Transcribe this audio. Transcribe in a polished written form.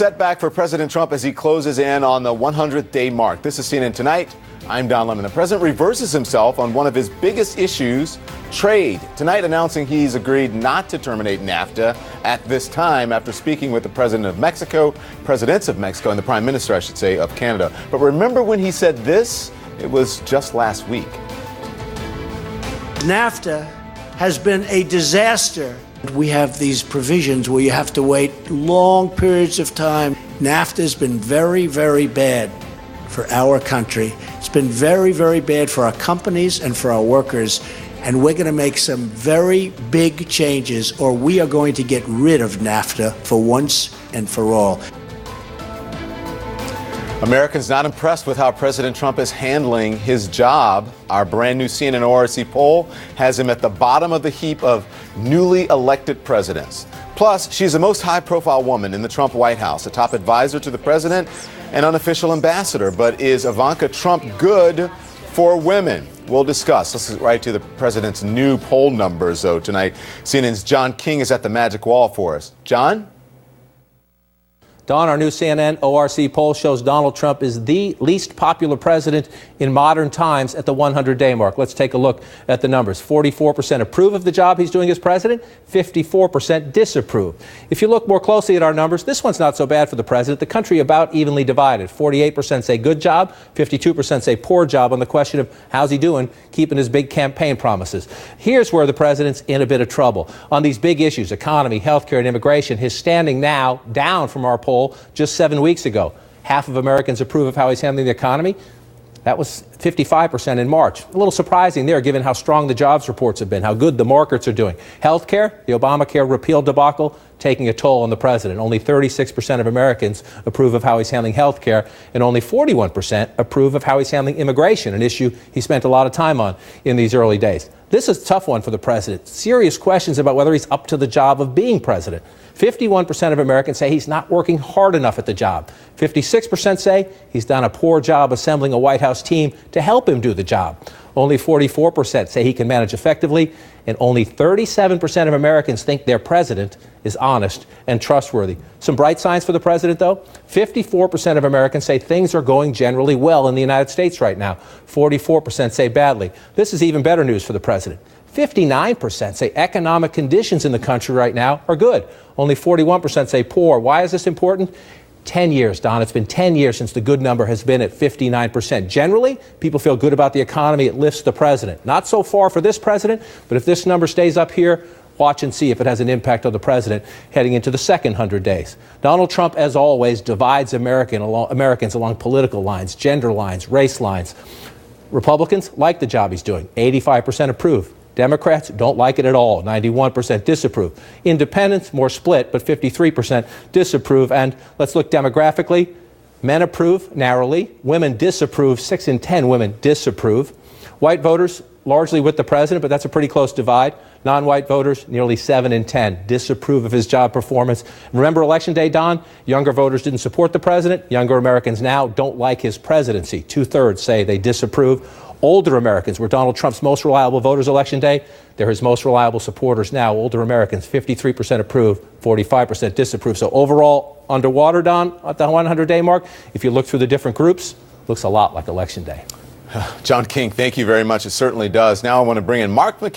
setback for President Trump as he closes in on the 100th-day mark. This is CNN Tonight. I'm Don Lemon. The president reverses himself on one of his biggest issues, trade. Tonight announcing he's agreed not to terminate NAFTA at this time after speaking with the presidents of Mexico, and the prime minister, I should say, of Canada. But remember when he said this? It was just last week. NAFTA has been a disaster. We have these provisions where you have to wait long periods of time. NAFTA has been very, very bad for our country. It's been very, very bad for our companies and for our workers. And we're going to make some very big changes, or we are going to get rid of NAFTA for once and for all. Americans not impressed with how President Trump is handling his job. Our brand new CNN ORC poll has him at the bottom of the heap of newly elected presidents. Plus, she's the most high-profile woman in the Trump White House, a top advisor to the president and unofficial ambassador. But is Ivanka Trump good for women? We'll discuss. Let's get right to the president's new poll numbers, though, tonight. CNN's John King is at the magic wall for us. John? Don, our new CNN ORC poll shows Donald Trump is the least popular president in modern times at the 100-day mark. Let's take a look at the numbers. 44% approve of the job he's doing as president, 54% disapprove. If you look more closely at our numbers, this one's not so bad for the president. The country about evenly divided. 48% say good job, 52% say poor job on the question of how's he doing keeping his big campaign promises. Here's where the president's in a bit of trouble. On these big issues, economy, healthcare, and immigration, his standing now down from our poll just 7 weeks ago. Half of Americans approve of how he's handling the economy. That was 55% in March. A little surprising there, given how strong the jobs reports have been, how good the markets are doing. Healthcare, the Obamacare repeal debacle, taking a toll on the president. Only 36% of Americans approve of how he's handling healthcare, and only 41% approve of how he's handling immigration, an issue he spent a lot of time on in these early days. This is a tough one for the president. Serious questions about whether he's up to the job of being president. 51% of Americans say he's not working hard enough at the job. 56% say he's done a poor job assembling a White House team to help him do the job. Only 44% say he can manage effectively, and only 37% of Americans think their president is honest and trustworthy. Some bright signs for the president, though. 54% of Americans say things are going generally well in the United States right now. 44% say badly. This is even better news for the president. 59% say economic conditions in the country right now are good. Only 41% say poor. Why is this important? 10 years, Don. It's been 10 years since the good number has been at 59%. Generally, people feel good about the economy. It lifts the president. Not so far for this president, but if this number stays up here, watch and see if it has an impact on the president heading into the second 100 days. Donald Trump, as always, divides Americans along political lines, gender lines, race lines. Republicans like the job he's doing. 85% approve. Democrats don't like it at all. 91% disapprove. Independents, more split, but 53% disapprove. And let's look demographically. Men approve narrowly. Women disapprove. 6 in 10 women disapprove. White voters largely with the president, but that's a pretty close divide. Non-white voters, nearly 7 in 10 disapprove of his job performance. Remember Election Day, Don? Younger voters didn't support the president. Younger Americans now don't like his presidency. 2/3 say they disapprove. Older Americans were Donald Trump's most reliable voters Election Day. They're his most reliable supporters now. Older Americans, 53% approve, 45% disapprove. So overall, underwater, Don, at the 100-day mark. If you look through the different groups, looks a lot like Election Day. John King, thank you very much. It certainly does. Now I want to bring in Mark McKee.